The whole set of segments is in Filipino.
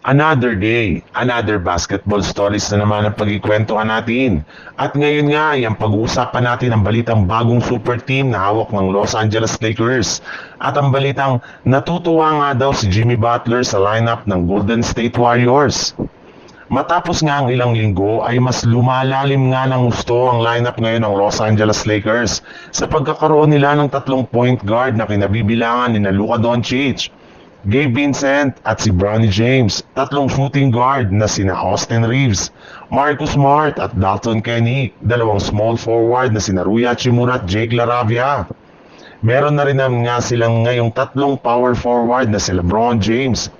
Another day, another basketball stories na naman ang pagkikwentuhan natin. At ngayon nga ay ang pag-uusapan natin ang balitang bagong super team na hawak ng Los Angeles Lakers. At ang balitang natutuwa nga daw si Jimmy Butler sa lineup ng Golden State Warriors. Matapos nga ang ilang linggo ay mas lumalalim nga ng gusto ang lineup ngayon ng Los Angeles Lakers sa pagkakaroon nila ng tatlong point guard na kinabibilangan ni Luka Doncic, Gabe Vincent at si Bronny James, tatlong shooting guard na sina Austin Reeves, Marcus Smart at Dalton Kenny, dalawang small forward na sina Rui Hachimura at Jake LaRavia. Meron na rin nga silang ngayong tatlong power forward na si LeBron James,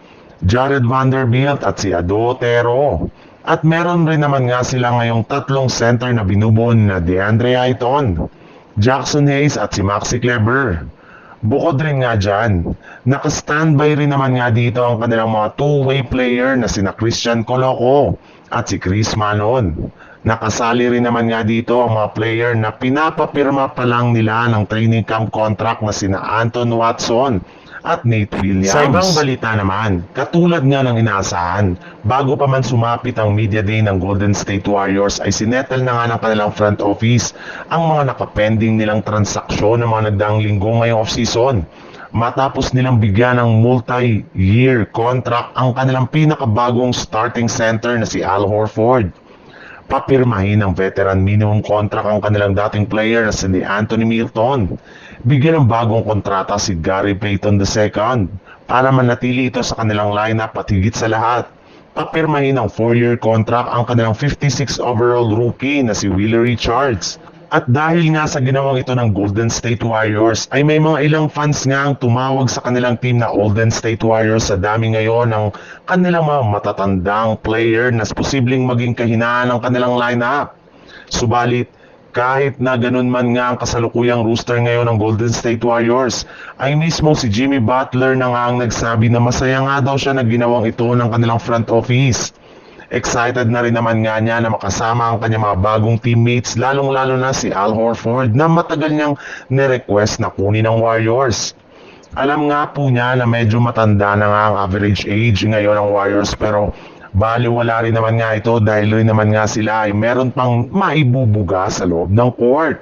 Jared Vanderbilt at si Ado Otero. At meron rin naman nga sila ngayong tatlong center na binubuo na DeAndre Ayton, Jackson Hayes at si Maxi Kleber. Bukod rin nga dyan, naka-standby rin naman nga dito ang kanilang mga two-way player na sina Christian Coloco at si Chris Manon. Nakasali rin naman nga dito ang mga player na pinapapirma pa lang nila ng training camp contract na sina Anton Watson at Nate Williams. Sa ibang balita naman, katulad nga ng inaasahan, bago pa man sumapit ang media day ng Golden State Warriors ay sinettle na nga ng kanilang front office ang mga nakapending nilang transaksyon ng mga nagdaang linggo ngayong off-season. Matapos nilang bigyan ng multi-year contract ang kanilang pinakabagong starting center na si Al Horford. Papirmahin ng veteran minimum contract ang kanilang dating player na si Anthony Milton. Bigyan ng bagong kontrata si Gary Payton II para manatili ito sa kanilang lineup at higit sa lahat, papirmahin ng 4-year contract ang kanilang 56 overall rookie na si Willie Richards. At dahil nga sa ginawang ito ng Golden State Warriors ay may mga ilang fans nga ang tumawag sa kanilang team na Golden State Warriors sa dami ngayon ng kanilang mga matatandang player na posibleng maging kahinaan ng kanilang lineup. Subalit, kahit na ganun man nga ang kasalukuyang roster ngayon ng Golden State Warriors, ay mismo si Jimmy Butler na nga ang nagsabi na masaya nga daw siya na ginawang ito ng kanilang front office. Excited na rin naman nga niya na makasama ang kanyang mga bagong teammates, lalong-lalo na si Al Horford na matagal niyang nirequest na kunin ng Warriors. Alam nga po niya na medyo matanda na nga ang average age ngayon ng Warriors, pero baliwala rin naman nga ito dahil rin naman nga sila ay meron pang maibubuga sa loob ng court.